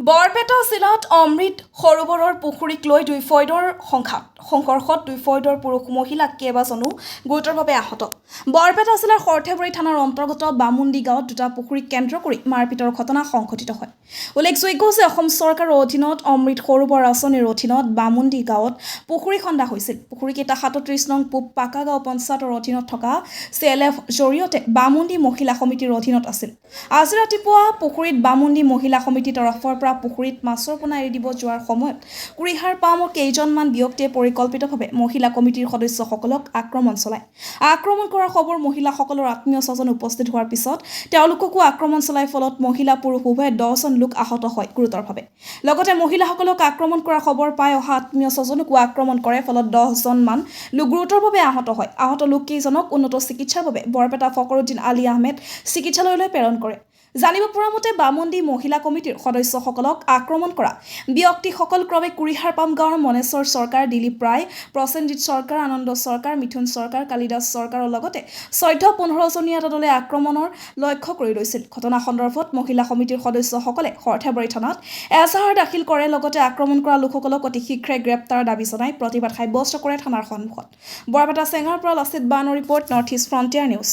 বৰপেটা জিলাত অমৃত সৰোবৰৰ পুখুৰীক লৈ দুই ফৈদৰ সংঘৰ্ষত দুই ফৈদৰ পুৰুষ মহিলা কেইবাজনো গুৰুতৰভাৱে আহত। বৰপেটা জিলাৰ সৰ্থেবাৰী থানাৰ অন্তৰ্গত বামুণ্ডি গাঁৱত দুটা পুখুৰীক কেন্দ্ৰ কৰি মাৰপিটৰ ঘটনা সংঘটিত হয়। উল্লেখযোগ্য যে অসম চৰকাৰৰ অধীনত অমৃত সৰোবৰ আঁচনিৰ অধীনত বামুণ্ডি গাঁৱত পুখুৰী খন্দা হৈছিল। পুখুৰীকেইটা ৩৭ নং পূব পাকা গাঁও পঞ্চায়তৰ অধীনত থকা CLF জৰিয়তে বামুণ্ডি মহিলা সমিতিৰ অধীনত আছিল। আজি ৰাতিপুৱা পুখুৰীত বামুণ্ডি মহিলা সমিতিৰ তৰফৰ পৰা পুখুৰীত মাছৰ পোনা এৰি দিব যোৱাৰ সময়ত কুৰিহাৰ পামৰ কেইজনমান ব্যক্তিয়ে পৰিকল্পিতভাৱে মহিলা কমিটিৰ সদস্যসকলক আক্ৰমণ চলায়। আক্ৰমণ কৰাৰ খবৰ মহিলাসকলৰ আত্মীয় স্বজন উপস্থিত হোৱাৰ পিছত তেওঁলোককো আক্ৰমণ চলায়। ফলত মহিলা পুৰুষ উভয়ে 10জন লোক আহত হয় গুৰুতৰভাৱে। লগতে মহিলাসকলক আক্ৰমণ কৰাৰ খবৰ পাই অহা আত্মীয় স্বজনকো আক্ৰমণ কৰে। ফলত 10জন মান লোক গুৰুতৰভাৱে আহত হয়। আহত লোককেইজনক উন্নত চিকিৎসাৰ বাবে বৰপেটা ফকৰুদ্দিন আলী আহমেদ চিকিৎসালয়লৈ প্ৰেৰণ কৰে। জানিব পৰা মতে বামুণ্ডি মহিলা কমিটিৰ সদস্যসকলক আক্ৰমণ কৰা ব্যক্তিসকল ক্ৰমে কুৰিহাৰ পাম গাঁৱৰ মনেশ্বৰ চৰকাৰ, দিলীপ ৰায়, প্ৰসেনজিৎ চৰকাৰ, আনন্দ চৰকাৰ, মিথুন চৰকাৰ, কালিদাস চৰকাৰৰ লগতে 14-15জনীয়া এটা দলে আক্ৰমণৰ লক্ষ্য কৰি লৈছিল। ঘটনা সন্দৰ্ভত মহিলা সমিতিৰ সদস্যসকলে সৰ্থেবাৰী থানাত এজাহাৰ দাখিল কৰে। লগতে আক্ৰমণ কৰা লোকসকলক অতি শীঘ্ৰে গ্ৰেপ্তাৰৰ দাবী জনাই প্ৰতিবাদ সাব্যস্ত কৰে থানাৰ সন্মুখত। বৰপেটা চেঙাৰ পৰা লাচিত বানৰ report, North East Frontier News.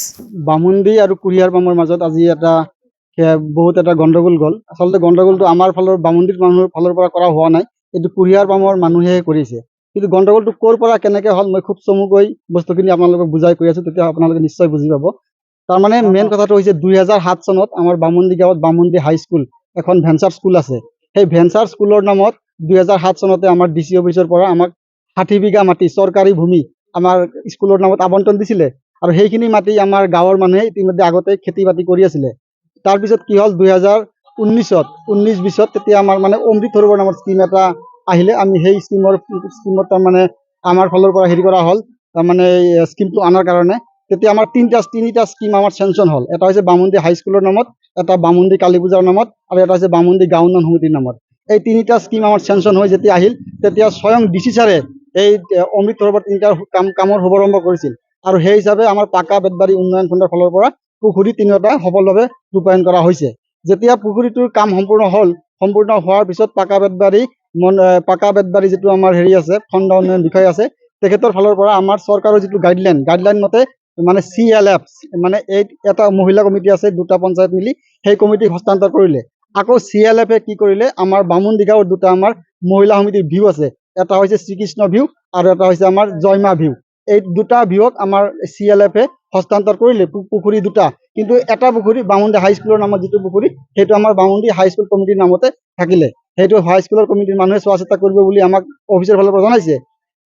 Bamundi আৰু কুৰিহাৰ পামৰ মাজত আজি বহুত এটা গণ্ডগোল গ'ল। আচলতে গণ্ডগোলটো আমাৰ ফালৰ বামুণ্ডিৰ মানুহৰ ফালৰ পৰা কৰা হোৱা নাই, এইটো কুৰিহাৰ পামৰ মানুহে কৰিছে। কিন্তু গণ্ডগোলটো ক'ৰ পৰা কেনেকৈ হ'ল মই খুব চমুকৈ বস্তুখিনি আপোনালোকক বুজাই কৈ আছোঁ, তেতিয়া আপোনালোকে নিশ্চয় বুজি পাব। তাৰমানে মেইন কথাটো হৈছে 2007 চনত আমাৰ বামুণ্ডি গাঁৱত বামুণ্ডি হাইস্কুল এখন ভেঞ্চাৰ স্কুল আছে। সেই ভেঞ্চাৰ স্কুলৰ নামত 2007 চনতে আমাৰ DC অফিচৰ পৰা আমাক 60 বিঘা মাটি চৰকাৰী ভূমি আমাৰ স্কুলৰ নামত আবণ্টন দিছিলে। আৰু সেইখিনি মাটি আমাৰ গাঁৱৰ মানুহে ইতিমধ্যে আগতে খেতি বাতি কৰি আছিলে। তাৰপিছত কি হ'ল 2019-20 তেতিয়া আমাৰ মানে অমৃত সৰোবৰ নামৰ স্কিম এটা আহিলে। আমি সেই স্কিমত তাৰমানে আমাৰ ফালৰ পৰা হেৰি কৰা হ'ল, তাৰমানে স্কিমটো অনাৰ কাৰণে তেতিয়া আমাৰ তিনিটা স্কিম আমাৰ চেংচন হ'ল। এটা হৈছে বামুণ্ডি হাইস্কুলৰ নামত, এটা বামুণ্ডি কালী পূজাৰ নামত, আৰু এটা হৈছে বামুণ্ডি গাঁও উন্নয়ন সমিতিৰ নামত। এই তিনিটা স্কিম আমাৰ চেংচন হৈ যেতিয়া আহিল, তেতিয়া স্বয়ং DC ছাৰে এই অমৃত সৰোবৰ তিনিটা কামৰ শুভাৰম্ভ কৰিছিল। আৰু সেই হিচাপে আমাৰ পাকা বেতবাৰী উন্নয়ন খণ্ডৰ ফালৰ পৰা পুখুৰী তিনিওটা সফলভাৱে ৰূপায়ণ কৰা হৈছে। যেতিয়া পুখুৰীটোৰ কাম সম্পূৰ্ণ হোৱাৰ পিছত পাকা বেতবাৰী যিটো আমাৰ হেৰি আছে, খণ্ড উন্নয়ন বিষয় আছে, তেখেতৰ ফালৰ পৰা আমাৰ চৰকাৰৰ যিটো গাইডলাইন মতে মানে CLF মানে এটা মহিলা কমিটি আছে, দুটা পঞ্চায়ত মিলি সেই কমিটিক হস্তান্তৰ কৰিলে। আকৌ CLF-এ কি কৰিলে, আমাৰ বামুণ্ডি গাঁৱৰ দুটা আমাৰ মহিলা সমিতিৰ ভিউ আছে, এটা হৈছে শ্ৰীকৃষ্ণ ভিউ আৰু এটা হৈছে আমাৰ জয়মা ভিউ। এই দুটা ভিউক আমাৰ CLF-এ হস্তান্তৰ কৰিলে পুখুৰী দুটা। কিন্তু এটা পুখুৰী বামুণ্ডি হাইস্কুলৰ নামত যিটো পুখুৰী, সেইটো আমাৰ বামুণ্ডি হাইস্কুল কমিটিৰ নামতে থাকিলে। সেইটো হাইস্কুলৰ কমিটিৰ মানুহে চোৱা চিতা কৰিব বুলি আমাক অফিচৰ ফালৰ পৰা জনাইছে।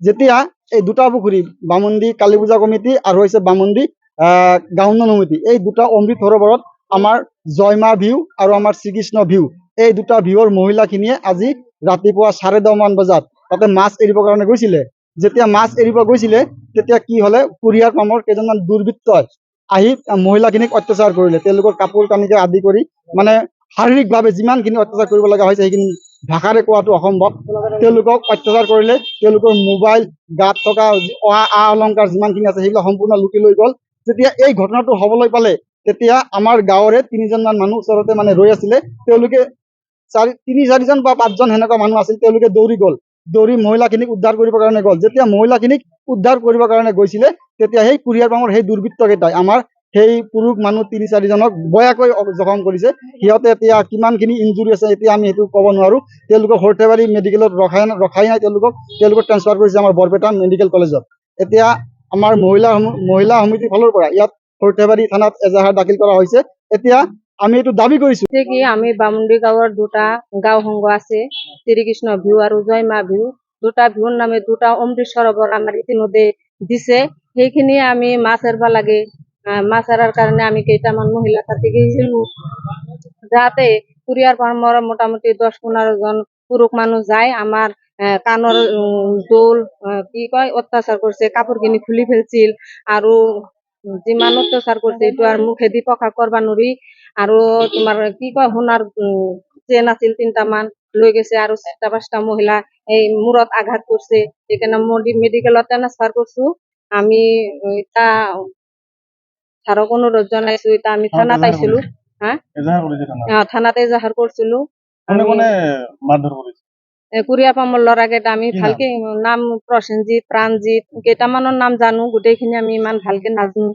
যেতিয়া এই দুটা পুখুৰী বামুণ্ডি কালী পূজা কমিটি আৰু হৈছে বামুণ্ডি গাঁও উন্নয়ন সমিতি, এই দুটা অমৃত সৰোবৰত আমাৰ জয়মা ভিউ আৰু আমাৰ শ্ৰীকৃষ্ণ ভিউ, এই দুটা ভিউৰ মহিলাখিনিয়ে আজি ৰাতিপুৱা 10:30 মান বজাত তাতে মাছ এৰিবৰ কাৰণে গৈছিলে। যেতিয়া মাছ এৰিব গৈছিলে, তেতিয়া কি হ'লে কুৰিহাৰ পামৰ কেইজনমান দুৰ্বৃত্তই আহি মহিলাখিনিক অত্যাচাৰ কৰিলে। তেওঁলোকৰ কাপোৰ কানিকে আদি কৰি মানে শাৰীৰিকভাৱে যিমানখিনি অত্যাচাৰ কৰিব লগা হৈছে সেইখিনি ভাষাৰে কোৱাটো অসম্ভৱ। তেওঁলোকক অত্যাচাৰ কৰিলে, তেওঁলোকৰ মোবাইল, গাত থকা অলংকাৰ যিমানখিনি আছে সেইবিলাক সম্পূৰ্ণ লুটি লৈ গ'ল। যেতিয়া এই ঘটনাটো হ'বলৈ পালে, তেতিয়া আমাৰ গাঁৱৰে 3জনমান মানুহ ওচৰতে মানে ৰৈ আছিলে। তেওঁলোকে 3-4জন বা 5জন সেনেকুৱা মানুহ আছিল, তেওঁলোকে দৌৰি মহিলাখিনিক উদ্ধাৰ কৰিবৰ কাৰণে গ'ল। যেতিয়া মহিলাখিনিক উদ্ধাৰ কৰিবৰ কাৰণে গৈছিলে, তেতিয়া সেই কুৰিহাৰ পামৰ সেই দুৰ্বৃত্তকেইটাই আমাৰ সেই পুৰুষ মানুহ 3-4জনক বয়াকৈ জখম কৰিছে। সিহঁতে এতিয়া কিমানখিনি ইনজুৰি আছে এতিয়া আমি সেইটো ক'ব নোৱাৰোঁ। তেওঁলোকক সৰ্থেবাৰী মেডিকেলত ৰখাই নাই, তেওঁলোকক ট্ৰান্সফাৰ কৰিছে আমাৰ বৰপেটা মেডিকেল কলেজত। এতিয়া আমাৰ মহিলা সমিতিৰ ফালৰ পৰা ইয়াত সৰ্থেবাৰী থানাত এজাহাৰ দাখিল কৰা হৈছে। এতিয়া আমি এইটো দাবী কৰিছোঁ কি আমি বামুণ্ডি গাঁৱৰ দুটা গাঁও সংঘ আছে, শ্ৰীকৃষ্ণ ভিউ আৰু জয়মা ভিউ, দুটা ভিউৰ নামে দুটা অমৃত সৰোবৰ আমাৰ ইতিমধ্যে দিছে। সেইখিনি আমি মাছ এৰিব লাগে। মাছ এৰাৰ কাৰণে আমি কেইটামান মহিলা তাতে গৈছিলোঁ, যাতে কুৰিহাৰ পামৰ মোটামুটি 10-15জন পুৰুষ মানুহ যায়। আমাৰ কাণৰ দোল অত্যাচাৰ কৰিছে, কাপোৰখিনি খুলি ফেলছিল আৰু যিমান অত্যাচাৰ কৰিছে এইটো আৰু মুখেদি প্ৰকাশ কৰিব নোৱাৰি। আৰু তোমাৰ সোণাৰ চেন আছিল 3টামান লৈ গৈছে, আৰু 4-5টা মহিলা এই মূৰত আঘাত কৰিছে। সেইকাৰণে মেডিকেলত ট্ৰান্সফাৰ কৰিছো। আমি এটা ছাৰক অনুৰোধ জনাইছো, এতিয়া আমি থানাত আহিছিলো, থানাতে এজাহাৰ কৰিছিলো। কোনে কোনে মাৰধৰ কৰেছে? কুৰিয়াপা মল্লৰ আগত আমি কি নাম? ভালকে নাম প্ৰসেনজিৎ প্ৰাণজিৎ কেইটামানৰ নাম জানো গোটেইখিনি আমি ইমান ভালকে নাজানো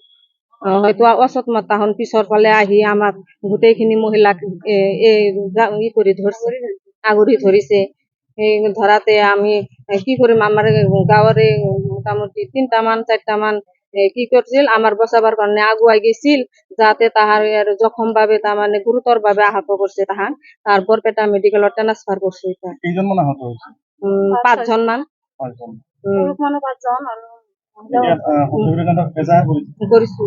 হয়তো অচত মতাহন পিছৰ ফালে আহি আমাক গোটেইখিনি মহিলাক ই কৰি ধৰিছে আগুৰি ধৰিছে সেই ধৰাতে আমি কি কৰিম আমাৰ গাঁৱৰে মোটামুটি 3টামান 4টামান কি কৰিছিল আমাৰ বচাবৰ কাৰণে আগুৱাই গৈছিল যাতে তাহাৰ জখম বাবে তাৰমানে গুৰুতৰ ভাৱে আহত কৰিছে তাহাক তাৰ বৰপেটা মেডিকেলত ট্ৰান্সফাৰ কৰিছে এতিয়া কেইজন মান আহত হৈছে? 5জন মান পাঁচজন। উম, এতিয়া সন্ত্ৰাসবাদীৰ এজেহাৰ কৰিছে। কৰিছো